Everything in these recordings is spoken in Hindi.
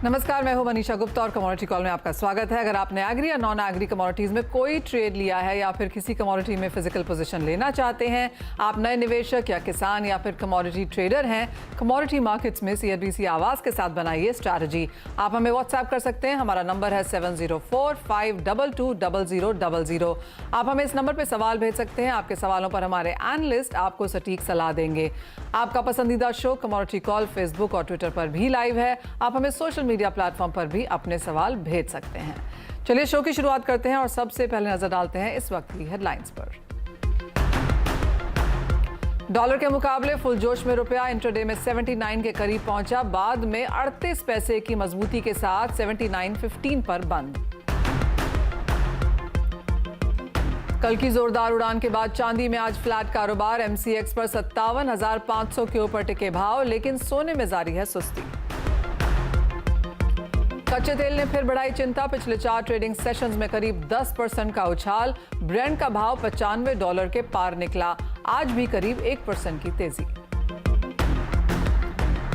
नमस्कार, मैं हूं मनीषा गुप्ता और कमोडिटी कॉल में आपका स्वागत है। अगर आपने एग्री या नॉन एग्री कमोडिटीज में कोई ट्रेड लिया है या फिर किसी कमोडिटी में फिजिकल पोजीशन लेना चाहते हैं, आप नए निवेशक या किसान या फिर कमोडिटी ट्रेडर हैं, कमोडिटी मार्केट्स में CNBC आवाज के साथ बनाइए स्ट्रैटेजी। आप हमें व्हाट्सएप कर सकते हैं, हमारा नंबर है 7045220000। आप हमें इस नंबर पर सवाल भेज सकते हैं। आपके सवालों पर हमारे एनालिस्ट आपको सटीक सलाह देंगे। आपका पसंदीदा शो कमोडिटी कॉल फेसबुक और ट्विटर पर भी लाइव है। आप हमें सोशल मीडिया प्लेटफॉर्म पर भी अपने सवाल भेज सकते हैं। चलिए शो की शुरुआत करते हैं और सबसे पहले नजर डालते हैं इस वक्त की हेडलाइंस पर। डॉलर के मुकाबले फुल जोश में रुपया इंट्राडे में 79 के करीब पहुंचा, बाद में 38 पैसे की मजबूती के साथ 79.15 पर बंद। कल की जोरदार उड़ान के बाद चांदी में आज फ्लैट कारोबार। MCX पर 57,500 के ऊपर टिके भाव, लेकिन सोने में जारी है सुस्ती। कच्चे तेल ने फिर बढ़ाई चिंता। पिछले 4 ट्रेडिंग सेशंस में करीब 10% का उछाल। ब्रेंट का भाव $95 के पार निकला, आज भी करीब 1% की तेजी।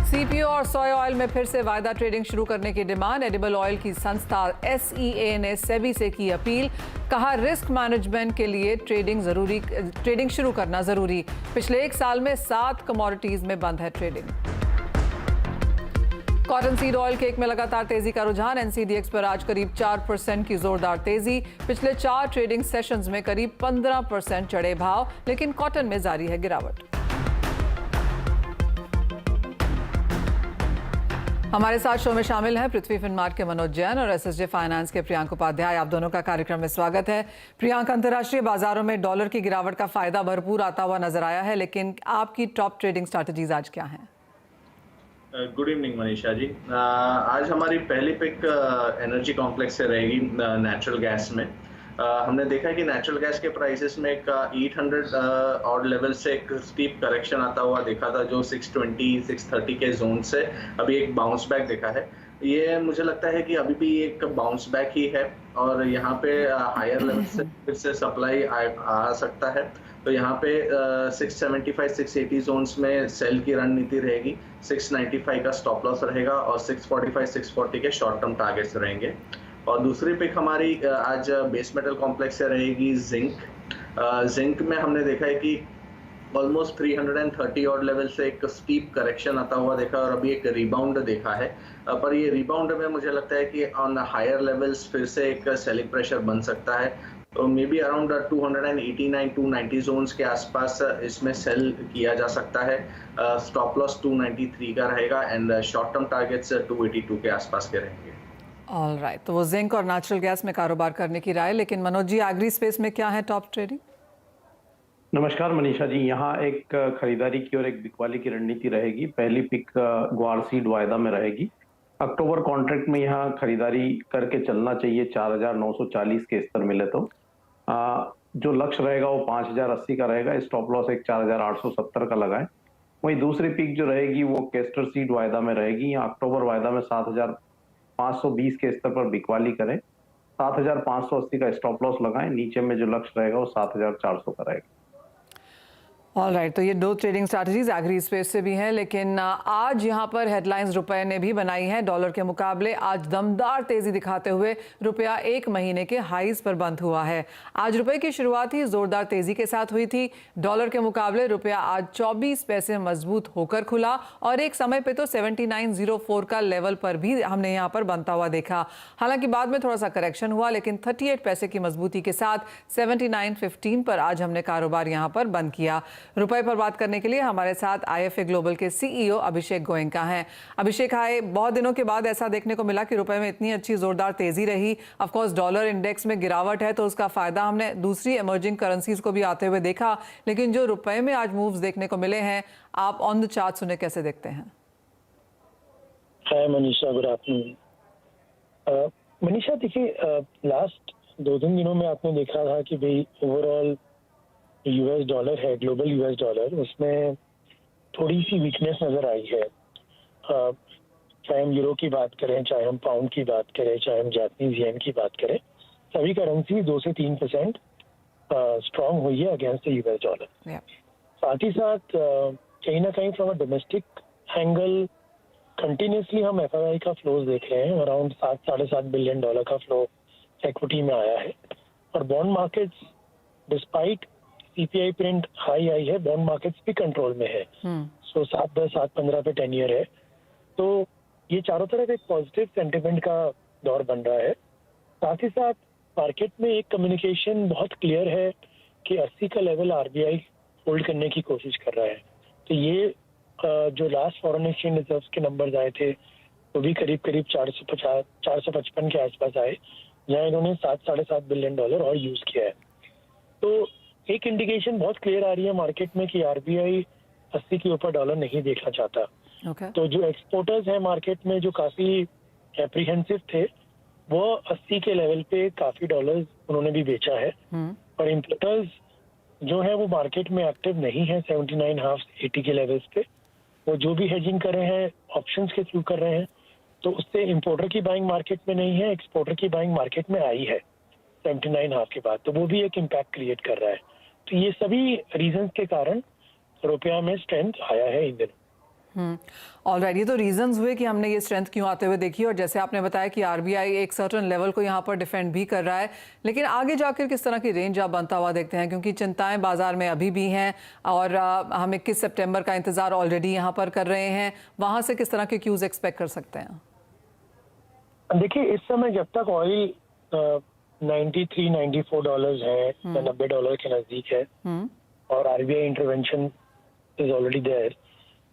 CPO और सोया ऑयल में फिर से वायदा ट्रेडिंग शुरू करने की डिमांड। एडिबल ऑयल की संस्था SEA ने सेबी से की अपील, कहा रिस्क मैनेजमेंट के लिए ट्रेडिंग शुरू करना जरूरी। पिछले 1 साल में 7 कमोडिटीज में बंद है trading. Cotton seed oil cake में लगातार तेजी का रुझान। NCDX पर आज करीब 4% की जोरदार तेजी। पिछले 4 ट्रेडिंग सेशंस में करीब 15% चढ़े भाव, लेकिन कॉटन में जारी है गिरावट। हमारे साथ शो में शामिल हैं पृथ्वी फिनमार्ट के मनोज जैन और SSJ फाइनेंस के प्रियांक उपाध्याय। आप दोनों का कार्यक्रम में स्वागत है। प्रियांक, अंतर्राष्ट्रीय बाजारों में डॉलर की गिरावट का फायदा भरपूर आता हुआ नजर आया है, लेकिन आपकी टॉप ट्रेडिंग स्ट्रैटेजीज आज क्या हैं? Good evening Manisha ji. आज हमारी पहली पिक एनर्जी कॉम्प्लेक्स से रहेगी नेचुरल गैस में। हमने देखा है कि नेचुरल गैस के प्राइसेस में एक 800 और लेवल से एक स्टीप करेक्शन आता हुआ देखा था, जो 620 630 के जोन से अभी एक बाउंस बैक देखा है। ये मुझे लगता है कि अभी भी एक बाउंस बैक ही है और यहाँ पे हायर लेवल से फिर से सप्लाई आ सकता है। तो यहाँ पे 675 680 जोन्स में सेल की रणनीति रहेगी। 695 का स्टॉप लॉस रहेगा और 645 640 के शॉर्ट टर्म टारगेट्स रहेंगे। और दूसरी पिक हमारी आज बेस मेटल कॉम्प्लेक्स से रहेगी जिंक में हमने देखा है कि ऑलमोस्ट 330 और लेवल से एक स्टीप करेक्शन आता हुआ देखा और अभी एक रिबाउंड देखा है। पर ये रिबाउंड में मुझे लगता है कि ऑन हायर लेवल्स फिर से एक सेलिंग प्रेशर बन सकता है। तो मे बी अराउंड 289 290 जोन्स के आसपास इसमें सेल किया जा सकता है। स्टॉप लॉस 293 का रहेगा एंड शॉर्ट टर्म टारगेट्स 282 के आसपास के रहेंगे। ऑल राइट, तो वो जिंक और नेचुरल गैस में कारोबार करने की राय। लेकिन मनोज जी, एग्री स्पेस में क्या है टॉप ट्रेडिंग? नमस्कार मनीषा जी, यहाँ एक खरीदारी की और एक बिकवाली की रणनीति रहेगी। पहली पिक ग्वार सीड वायदा में रहेगी। अक्टूबर कॉन्ट्रैक्ट में यहाँ खरीदारी करके चलना चाहिए। 4,940 के स्तर मिले तो जो लक्ष्य रहेगा वो 5,080 का रहेगा। स्टॉप लॉस एक 4,870 का लगाए। वहीं दूसरी पिक जो रहेगी वो केस्टर सीड वायदा में रहेगी। यहाँ अक्टूबर वायदा में 7,520 के स्तर पर बिकवाली करें। 7,580 का स्टॉप लॉस लगाएं। नीचे में जो लक्ष्य रहेगा वो 7,400 का रहेगा। ऑल राइट, तो ये 2 ट्रेडिंग स्ट्रैटेजीज एग्री स्पेस से भी हैं। लेकिन आज यहाँ पर हेडलाइंस रुपए ने भी बनाई हैं। डॉलर के मुकाबले आज दमदार तेजी दिखाते हुए रुपया 1 महीने के हाईज पर बंद हुआ है। आज रुपए की शुरुआत ही जोरदार तेजी के साथ हुई थी। डॉलर के मुकाबले रुपया आज 24 पैसे मजबूत होकर खुला और एक समय पे तो 79.04 का लेवल पर भी हमने यहाँ पर बनता हुआ देखा। हालांकि बाद में थोड़ा सा करेक्शन हुआ, लेकिन 38 पैसे की मजबूती के साथ 79.15 पर आज हमने कारोबार यहाँ पर बंद किया। रुपए पर बात करने के लिए हमारे साथ IFA ग्लोबल के CEO अभिषेक गोयनका हैं। अभिषेक, हाय। बहुत दिनों के बाद ऐसा देखने को मिला कि रुपए में इतनी अच्छी जोरदार तेजी रही। ऑफ कोर्स डॉलर इंडेक्स में गिरावट है, तो उसका फायदा हमने दूसरी इमर्जिंग करेंसीज को भी आते हुए देखा। लेकिन जो रुपए में आज मूव्स देखने को मिले हैं, आप ऑन द चार्ट उन्हें कैसे देखते हैं? हाय मनीषा, गुड आफ्टरनून। मनीषा, देखिए लास्ट 2-3 दिनों में आपने देखा था कि भाई ओवरऑल US डॉलर है, ग्लोबल US डॉलर, उसमें थोड़ी सी वीकनेस नजर आई है। चाहे हम यूरो की बात करें, चाहे हम पाउंड की बात करें, चाहे हम जापानीज येन की बात करें, सभी करेंसी 2 से 3% स्ट्रांग हुई है अगेंस्ट द US डॉलर। साथ ही साथ कहीं ना कहीं from a domestic angle continuously हम एफआईआई का फ्लोज देख रहे हैं, अराउंड $7-7.5 बिलियन का फ्लो इक्विटी में आया है। और bond markets despite CPI print high आई है, बॉन्ड मार्केट्स भी कंट्रोल में है। सो 7.10 7.15 पे 10 ईयर है। तो ये चारों तरफ एक पॉजिटिव सेंटिमेंट का दौर बन रहा है। साथ ही साथ मार्केट में एक कम्युनिकेशन बहुत क्लियर है कि 80 का लेवल आरबीआई होल्ड करने की कोशिश कर रहा है। तो ये जो लास्ट फॉरेन एक्सचेंज रिजर्व्स के नंबर्स आए थे वो भी करीब 455 के आसपास आए, जहाँ इन्होंने $7-7.5 बिलियन और यूज किया है। तो एक इंडिकेशन बहुत क्लियर आ रही है मार्केट में कि आरबीआई 80 के ऊपर डॉलर नहीं देखना चाहता। तो जो एक्सपोर्टर्स हैं मार्केट में जो काफी एप्रीहेंसिव थे, वो 80 के लेवल पे काफी डॉलर्स उन्होंने भी बेचा है। और इंपोर्टर्स जो है वो मार्केट में एक्टिव नहीं है 79.5 80 के लेवल्स पे। वो जो भी हेजिंग कर रहे हैं ऑप्शंस के थ्रू कर रहे हैं, तो उससे इंपोर्टर की बाइंग मार्केट में नहीं है, एक्सपोर्टर की बाइंग मार्केट में आई है 79.5 के बाद, तो वो भी एक इम्पैक्ट क्रिएट कर रहा है। तो ये सभी रीजंस के कारण रुपया में स्ट्रेंथ आया है इन दिनों। ऑलराइट, ये तो रीजंस हुए कि हमने ये स्ट्रेंथ क्यों आते हुए देखी, और जैसे आपने बताया कि आरबीआई एक सर्टेन लेवल को यहाँ पर डिफेंड भी कर रहा है, लेकिन आगे जाकर किस तरह की रेंज आप बनता हुआ देखते हैं, क्योंकि चिंताएं बाजार में अभी भी हैं और हम 21 सितंबर का इंतजार ऑलरेडी यहाँ पर कर रहे हैं। वहाँ से किस तरह के क्यूज एक्सपेक्ट कर सकते हैं? देखिए, इस समय जब तक ऑयल $93-94 है या $90 के नजदीक है और RBI intervention is already there,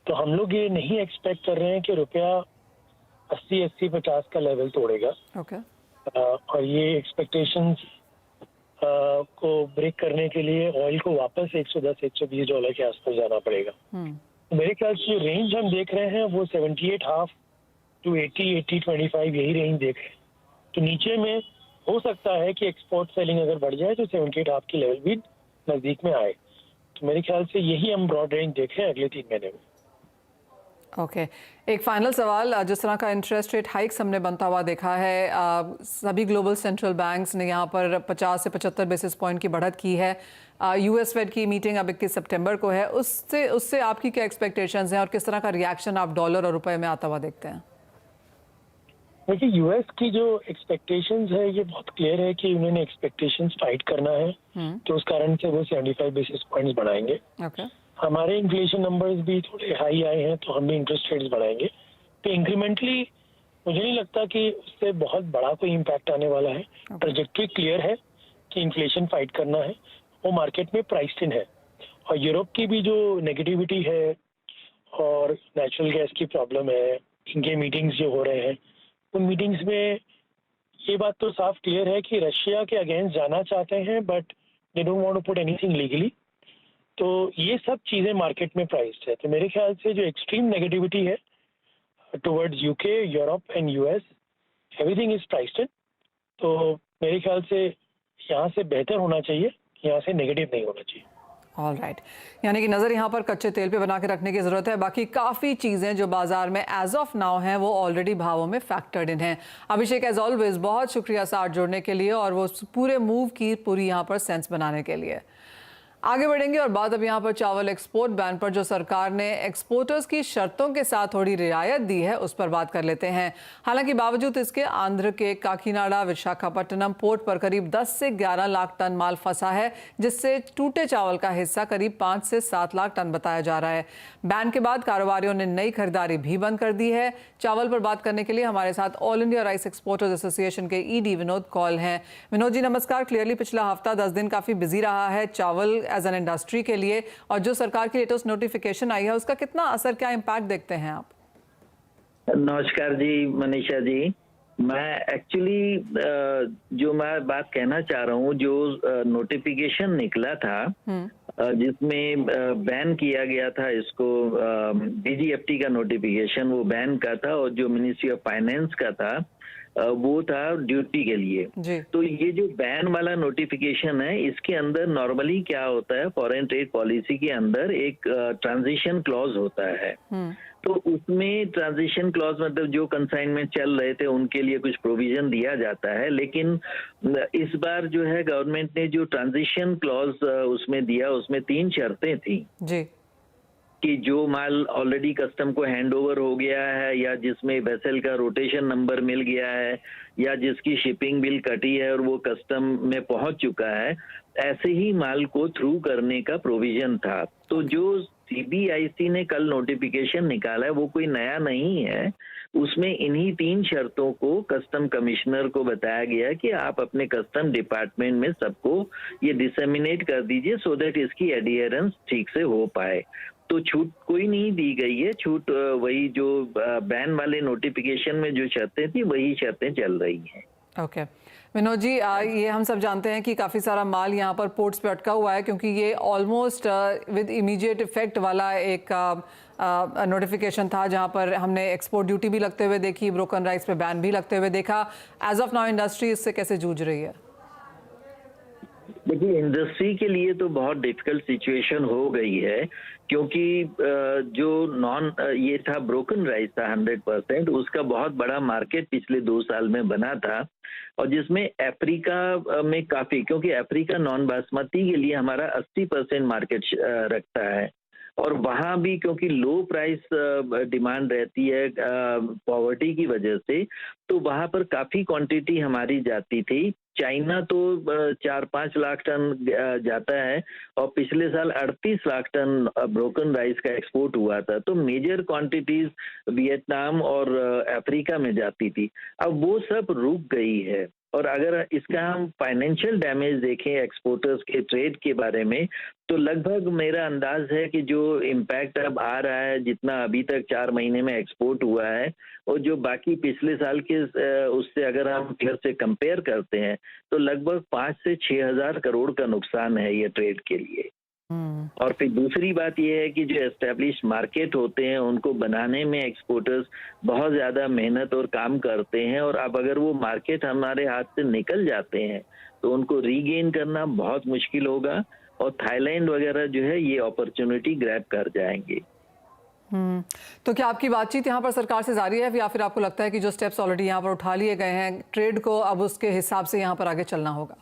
तो हम लोग ये नहीं एक्सपेक्ट कर रहे हैं कि रुपया 80-50 का लेवल तोड़ेगा। और ये एक्सपेक्टेशंस को ब्रेक करने के लिए ऑयल को वापस $110-120 के आसपास जाना पड़ेगा। तो मेरे ख्याल से जो रेंज हम देख रहे हैं वो 78.5 to 80-25 यही रेंज देख रहे हैं। तो नीचे में हो सकता है कि एक्सपोर्ट सेलिंग अगर बढ़ जाए तो 78.5 की लेवल भी नजदीक में आए। तो मेरे ख्याल से यही हम ब्रॉड रेंज देख रहे हैं अगले 3 महीने में। ओके, एक फाइनल सवाल, जिस तरह का इंटरेस्ट रेट हाइक्स हमने बनता हुआ देखा है, सभी ग्लोबल सेंट्रल बैंक्स ने यहाँ पर 50 से 75 बेसिस पॉइंट की बढ़त की है। यूएस फेड की मीटिंग अब 21 सितंबर को है, उससे आपकी क्या एक्सपेक्टेशंस हैं और किस तरह का रिएक्शन आप डॉलर और रुपए में आता हुआ देखते हैं? देखिए, यूएस की जो एक्सपेक्टेशंस है ये बहुत क्लियर है कि उन्होंने एक्सपेक्टेशंस फाइट करना है, तो उस कारण से वो 75 बेसिस पॉइंट्स बढ़ाएंगे। हमारे इन्फ्लेशन नंबर्स भी थोड़े हाई आए हैं, तो हम भी इंटरेस्ट रेट्स बढ़ाएंगे। तो इंक्रीमेंटली मुझे नहीं लगता कि उससे बहुत बड़ा कोई इम्पैक्ट आने वाला है। ट्रैजेक्टरी क्लियर है कि इन्फ्लेशन फाइट करना है, वो मार्केट में प्राइस्ड इन है। और यूरोप की भी जो नेगेटिविटी है और नेचुरल गैस की प्रॉब्लम है, इनके मीटिंग्स जो हो रहे हैं, उन मीटिंग्स में ये बात तो साफ क्लियर है कि रशिया के अगेंस्ट जाना चाहते हैं, but they don't want to put anything legally. तो ये सब चीजें मार्केट में प्राइस्ड है। तो मेरे ख्याल से जो एक्सट्रीम नेगेटिविटी है towards UK, Europe and US, everything is priced इन। तो मेरे ख्याल से यहाँ से बेहतर होना चाहिए, यहाँ से नेगेटिव नहीं होना चाहिए। ऑलराइट, यानी कि नज़र यहाँ पर कच्चे तेल पे बना के रखने की ज़रूरत है। बाकी काफ़ी चीज़ें जो बाजार में एज ऑफ नाउ हैं वो ऑलरेडी भावों में फैक्टर्ड इन हैं। अभिषेक, एज ऑलवेज बहुत शुक्रिया साथ जुड़ने के लिए और वो पूरे मूव की पूरी यहाँ पर सेंस बनाने के लिए। आगे बढ़ेंगे और बात अब यहाँ पर चावल एक्सपोर्ट बैन पर जो सरकार ने एक्सपोर्टर्स की शर्तों के साथ थोड़ी रियायत दी है उस पर बात कर लेते हैं। हालांकि बावजूद इसके आंध्र के काकीनाडा विशाखापट्टनम पोर्ट पर करीब 10 से 11 लाख टन माल फंसा है, जिससे टूटे चावल का हिस्सा करीब 5 से 7 लाख टन बताया जा रहा है। बैन के बाद कारोबारियों ने नई खरीदारी भी बंद कर दी है। चावल पर बात करने के लिए हमारे साथ all India rice exporters association के ईडी विनोद कौल हैं। विनोद जी नमस्कार। क्लियरली पिछला हफ्ता 10 दिन काफ़ी बिजी रहा है चावल एज एन इंडस्ट्री के लिए, और जो सरकार की लेटेस्ट नोटिफिकेशन आई है उसका कितना असर, क्या इम्पैक्ट देखते हैं आप? नमस्कार जी मनीषा जी, मैं एक्चुअली जो मैं बात कहना चाह रहा हूँ, जो नोटिफिकेशन निकला था जिसमें बैन किया गया था इसको, डीजीएफटी का नोटिफिकेशन वो बैन का था, और जो मिनिस्ट्री ऑफ फाइनेंस का था वो था ड्यूटी के लिए। तो ये जो बैन वाला नोटिफिकेशन है, इसके अंदर नॉर्मली क्या होता है, फॉरेन ट्रेड पॉलिसी के अंदर एक ट्रांजिशन क्लॉज होता है। तो उसमें ट्रांजिशन क्लॉज मतलब जो कंसाइनमेंट चल रहे थे उनके लिए कुछ प्रोविजन दिया जाता है, लेकिन इस बार जो है गवर्नमेंट ने जो ट्रांजिशन क्लॉज उसमें दिया, उसमें 3 शर्तें थी जी। कि जो माल ऑलरेडी कस्टम को हैंड ओवर हो गया है या जिसमें वेसल का रोटेशन नंबर मिल गया है या जिसकी शिपिंग बिल कटी है और वो कस्टम में पहुंच चुका है, ऐसे ही माल को थ्रू करने का प्रोविजन था। तो जो सीबीआईसी ने कल नोटिफिकेशन निकाला है वो कोई नया नहीं है। उसमें इन्हीं 3 शर्तों को कस्टम कमिश्नर को बताया गया कि आप अपने कस्टम डिपार्टमेंट में सबको ये डिसेमिनेट कर दीजिए सो दैट इसकी एडियरेंस ठीक से हो पाए। तो छूट कोई नहीं दी गई है, छूट वही जो बैन वाले नोटिफिकेशन में जो शर्तें थी वही शर्तें चल रही हैं। ओके विनोद जी, ये हम सब जानते हैं कि काफ़ी सारा माल यहाँ पर पोर्ट्स पे अटका हुआ है क्योंकि ये ऑलमोस्ट विद इमीडिएट इफेक्ट वाला एक नोटिफिकेशन था जहाँ पर हमने एक्सपोर्ट ड्यूटी भी लगते हुए देखी, ब्रोकन राइस पे बैन भी लगते हुए देखा। एज ऑफ नाउ इंडस्ट्री इससे कैसे जूझ रही है? देखिए, इंडस्ट्री के लिए तो बहुत डिफिकल्ट सिचुएशन हो गई है क्योंकि जो ये था ब्रोकन राइस था 100%, उसका बहुत बड़ा मार्केट पिछले 2 साल में बना था और जिसमें अफ्रीका में काफी, क्योंकि अफ्रीका नॉन बासमती के लिए हमारा 80% मार्केट रखता है और वहाँ भी क्योंकि लो प्राइस डिमांड रहती है पॉवर्टी की वजह से, तो वहाँ पर काफी क्वांटिटी हमारी जाती थी। चाइना तो 4-5 लाख टन जाता है और पिछले साल 38 लाख टन ब्रोकन राइस का एक्सपोर्ट हुआ था। तो मेजर क्वांटिटीज वियतनाम और अफ्रीका में जाती थी, अब वो सब रुक गई है। और अगर इसका हम फाइनेंशियल डैमेज देखें एक्सपोर्टर्स के ट्रेड के बारे में, तो लगभग मेरा अंदाज है कि जो इम्पैक्ट अब आ रहा है, जितना अभी तक 4 महीने में एक्सपोर्ट हुआ है और जो बाकी पिछले साल के उससे अगर हम फिगर से कंपेयर करते हैं तो लगभग 5 से 6 हजार करोड़ का नुकसान है ये ट्रेड के लिए। और फिर दूसरी बात यह है कि जो एस्टेब्लिश्ड मार्केट होते हैं उनको बनाने में एक्सपोर्टर्स बहुत ज्यादा मेहनत और काम करते हैं और अब अगर वो मार्केट हमारे हाथ से निकल जाते हैं तो उनको रीगेन करना बहुत मुश्किल होगा और थाईलैंड वगैरह जो है ये अपॉर्चुनिटी ग्रैब कर जाएंगे। तो क्या आपकी बातचीत यहाँ पर सरकार से जारी है या फिर आपको लगता है कि जो स्टेप्स ऑलरेडी यहाँ पर उठा लिए गए हैं ट्रेड को अब उसके हिसाब से यहाँ पर आगे चलना होगा?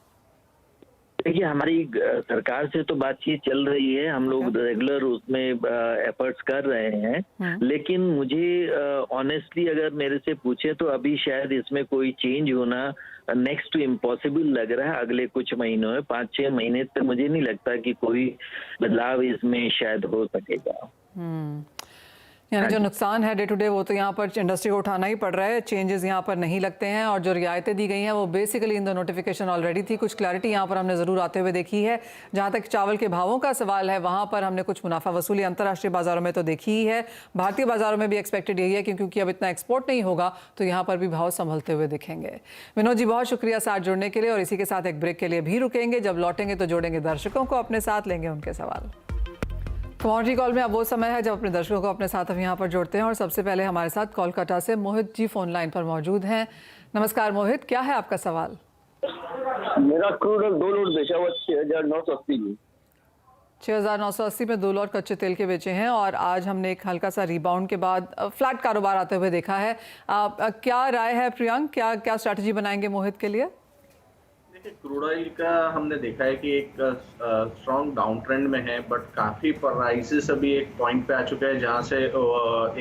देखिए, हमारी सरकार से तो बातचीत चल रही है, हम लोग रेगुलर उसमें एफर्ट्स कर रहे हैं, लेकिन मुझे ऑनेस्टली अगर मेरे से पूछे तो अभी शायद इसमें कोई चेंज होना नेक्स्ट टू इम्पॉसिबल लग रहा है। अगले कुछ महीनों में 5-6 महीने तक मुझे नहीं लगता कि कोई बदलाव इसमें शायद हो सकेगा। यानी जो नुकसान है डे टू डे वो तो यहाँ पर इंडस्ट्री को उठाना ही पड़ रहा है, चेंजेस यहाँ पर नहीं लगते हैं और जो रियायतें दी गई हैं वो basically in the notification already थी। कुछ क्लैरिटी यहाँ पर हमने ज़रूर आते हुए देखी है। जहाँ तक चावल के भावों का सवाल है वहाँ पर हमने कुछ मुनाफा वसूली अंतर्राष्ट्रीय बाजारों में तो देखी ही है, भारतीय बाजारों में भी एक्सपेक्टेड यही है क्योंकि अब इतना एक्सपोर्ट नहीं होगा तो यहाँ पर भी भाव संभलते हुए दिखेंगे। विनोद जी, बहुत शुक्रिया साथ जुड़ने के लिए और इसी के साथ एक ब्रेक के लिए भी रुकेंगे। जब लौटेंगे तो जोड़ेंगे दर्शकों को अपने साथ, लेंगे उनके सवाल। कमोडिटी कॉल में अब वो समय है जब अपने दर्शकों को अपने साथ हम यहाँ पर जोड़ते हैं और सबसे पहले हमारे साथ कोलकाता से मोहित जी फोन लाइन पर मौजूद हैं। नमस्कार मोहित, क्या है आपका सवाल? मेरा क्रूड 2 लोड बेचा हुआ 6,980 में। 6,980 में 2 लॉट कच्चे तेल के बेचे हैं और आज हमने एक हल्का सा रिबाउंड के बाद फ्लैट कारोबार आते हुए देखा है। क्या राय है प्रियंक, क्या स्ट्रैटेजी बनाएंगे मोहित के लिए? क्रूड ऑयल का हमने देखा है कि एक स्ट्रॉन्ग डाउन ट्रेंड में है, बट काफ़ी प्राइसेस अभी एक पॉइंट पे आ चुका है जहां से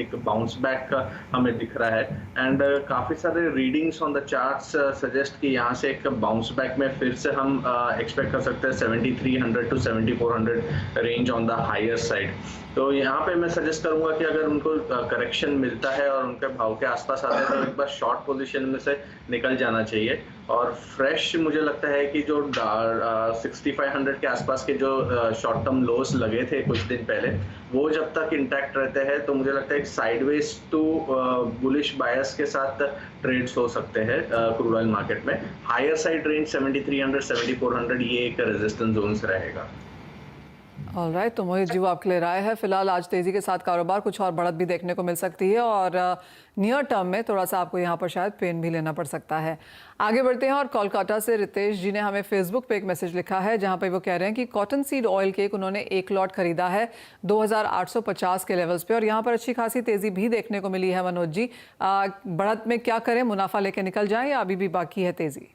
एक बाउंस बैक का हमें दिख रहा है एंड काफ़ी सारे readings on the charts suggest कि यहां से एक बाउंस बैक में फिर से हम एक्सपेक्ट कर सकते हैं 7300 to 7400 range on the higher side. तो यहाँ पे मैं सजेस्ट करूंगा कि अगर उनको करेक्शन मिलता है और उनके भाव के आसपास आते हैं तो एक बार शॉर्ट पोजीशन में से निकल जाना चाहिए। और फ्रेश मुझे लगता है कि जो 6500 के आसपास के जो शॉर्ट टर्म लोस लगे थे कुछ दिन पहले, वो जब तक इंटैक्ट रहते हैं तो मुझे लगता है एक साइडवेज टू बुलिश बायस के साथ ट्रेड्स हो सकते हैं क्रूड ऑयल मार्केट में। हायर साइड रेंज 7300 7400 ये एक रेजिस्टेंस जोन्स रहेगा। ऑलराइट, तो मोहित जी वो आपके लिए राय है। फिलहाल आज तेजी के साथ कारोबार, कुछ और बढ़त भी देखने को मिल सकती है और नियर टर्म में थोड़ा सा आपको यहाँ पर शायद पेन भी लेना पड़ सकता है। आगे बढ़ते हैं और कोलकाता से रितेश जी ने हमें फेसबुक पे एक मैसेज लिखा है जहाँ पे वो कह रहे हैं कि कॉटन सीड ऑयल केक उन्होंने 1 लॉट खरीदा है 2850 के लेवल्स पे और यहाँ पर अच्छी खासी तेजी भी देखने को मिली है। मनोज जी, बढ़त में क्या करें, मुनाफा लेके निकल जाएं या अभी भी बाकी है तेजी?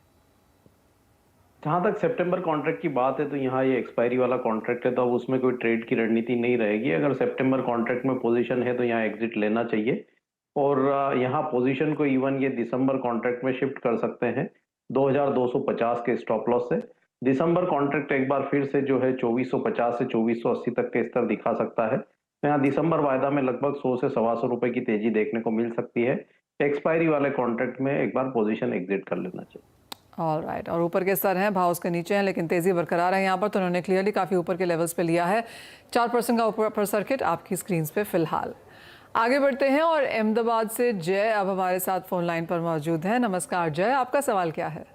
जहां तक सितंबर कॉन्ट्रैक्ट की बात है तो यहाँ ये एक्सपायरी वाला कॉन्ट्रैक्ट है, तो अब उसमें कोई ट्रेड की रणनीति नहीं रहेगी। अगर सितंबर कॉन्ट्रैक्ट में पोजीशन है तो यहाँ एग्जिट लेना चाहिए, और यहाँ पोजीशन को इवन ये दिसंबर कॉन्ट्रैक्ट में शिफ्ट कर सकते हैं 2250 के स्टॉप लॉस से। दिसंबर कॉन्ट्रैक्ट एक बार फिर से जो है 2450 से 2480 तक के स्तर दिखा सकता है। तो यहाँ दिसंबर वायदा में लगभग 100 से 125 रुपए की तेजी देखने को मिल सकती है। एक्सपायरी वाले कॉन्ट्रैक्ट में एक बार पोजीशन एग्जिट कर लेना चाहिए। ऑलराइट, और ऊपर के स्तर हैं, भाव उसके नीचे हैं, लेकिन तेजी बरकरार है यहाँ पर। तो उन्होंने क्लियरली काफ़ी ऊपर के लेवल्स पे लिया है। 4% का ऊपर सर्किट आपकी स्क्रीन पे फिलहाल। आगे बढ़ते हैं और अहमदाबाद से जय अब हमारे साथ फोन लाइन पर मौजूद है। नमस्कार जय, आपका सवाल क्या है?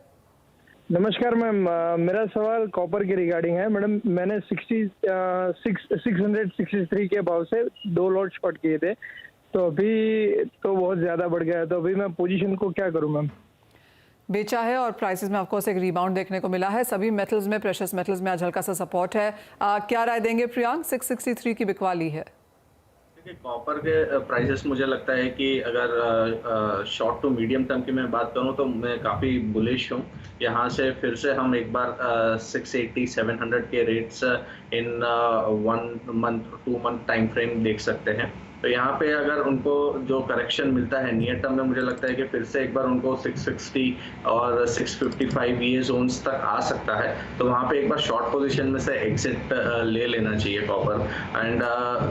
नमस्कार मैम, मेरा सवाल कॉपर के रिगार्डिंग है। मैडम मैंने 663 के भाव से 2 लॉट शॉर्ट किए थे, तो अभी तो बहुत ज़्यादा बढ़ गया है, तो अभी मैं पोजीशन को क्या करूं मैम? बेचा है और प्राइसेस में ऑफकोर्स एक रिबाउंड देखने को मिला है। सभी मेटल्स में, प्रेशियस मेटल्स में आज हल्का सा सपोर्ट है। क्या राय देंगे प्रियांक? 663 की बिकवाली है। देखिए, कॉपर के प्राइसेस मुझे लगता है कि अगर शॉर्ट टू मीडियम टर्म की मैं बात करूं तो मैं काफ़ी बुलिश हूं। यहाँ से फिर से हम एक बार 680-700 के रेट्स इन 1 मंथ 2 मंथ टाइम फ्रेम देख सकते हैं। तो यहाँ पे अगर उनको जो करेक्शन मिलता है नियर टर्म में, मुझे लगता है कि फिर से एक बार उनको 660 और 655 ये जोन्स तक आ सकता है। तो वहाँ पे एक बार शॉर्ट पोजीशन में से एग्जिट ले लेना चाहिए कॉपर। एंड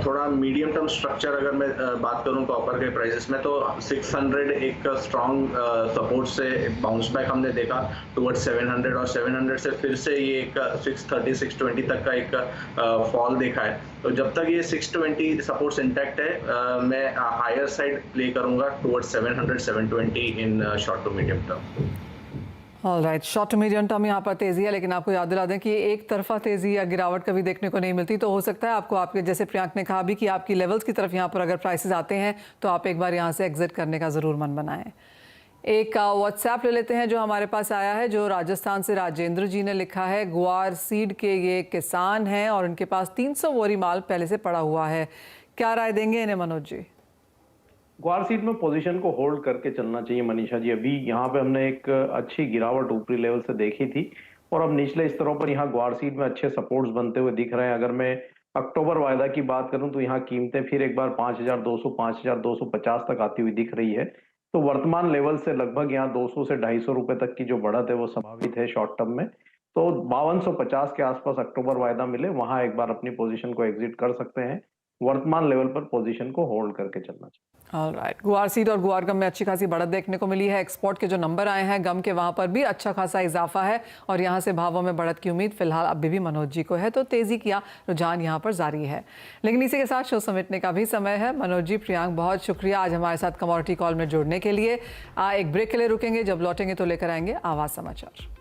थोड़ा मीडियम टर्म स्ट्रक्चर अगर मैं बात करूँ कॉपर के प्राइसेस में, तो 600 एक स्ट्रॉन्ग सपोर्ट से बाउंस बैक हमने देखा टुवर्ड्स 700, और 700 से फिर से ये एक 630-620 तक का एक फॉल देखा है। तो जब तक ये 620 सपोर्ट्स इंटैक्ट है, मैं हायर साइड प्ले करूंगा towards 700-720 in short to medium term. Alright, short to medium term यहाँ पर तेजी है, लेकिन आपको याद दिला दें कि एक तरफा तेजी या गिरावट कभी देखने को नहीं मिलती। तो हो सकता है आपको, आपके जैसे प्रियांक ने कहा भी, कि आपकी लेवल्स की तरफ यहाँ पर अगर प्राइसेस आते हैं तो आप एक बार यहाँ से एग्जिट करने का ज़रूर मन बनाएं। एक व्हाट्सएप ले लेते हैं जो हमारे पास आया है, जो राजस्थान से राजेंद्र जी ने लिखा है। ग्वार सीड के ये किसान हैं और उनके पास 300 बोरी माल पहले से पड़ा हुआ है। क्या राय देंगे इन्हें मनोज जी? ग्वार सीड में पोजीशन को होल्ड करके चलना चाहिए मनीषा जी। अभी यहाँ पे हमने एक अच्छी गिरावट ऊपरी लेवल से देखी थी, और अब निचले स्तरों पर यहाँ ग्वार सीड में अच्छे सपोर्ट्स बनते हुए दिख रहे हैं। अगर मैं अक्टूबर वायदा की बात करूं तो यहाँ कीमतें फिर एक बार 5200, 5250 तक आती हुई दिख रही है। तो वर्तमान लेवल से लगभग यहाँ 200 से 250 रुपए तक की जो बढ़त है वो संभावित है शॉर्ट टर्म में। तो 5250 के आसपास अक्टूबर वायदा मिले, वहां एक बार अपनी पोजीशन को एग्जिट कर सकते हैं। वर्तमान लेवल पर पोजीशन को होल्ड करके चलना चाहिए। ऑलराइट, गुआर सीड और गुआर गम में अच्छी खासी बढ़त देखने को मिली है। एक्सपोर्ट के जो नंबर आए हैं गम के, वहां पर भी अच्छा खासा इजाफा है, और यहां से भावों में बढ़त की उम्मीद फिलहाल अभी भी मनोज जी को है। तो तेजी का रुझान यहां पर जारी है। लेकिन इसी के साथ शो समेटने का भी समय है। मनोज जी, प्रियांक, बहुत शुक्रिया आज हमारे साथ कमोडिटी कॉल में जुड़ने के लिए। एक ब्रेक के लिए रुकेंगे, जब लौटेंगे तो लेकर आएंगे आवाज समाचार।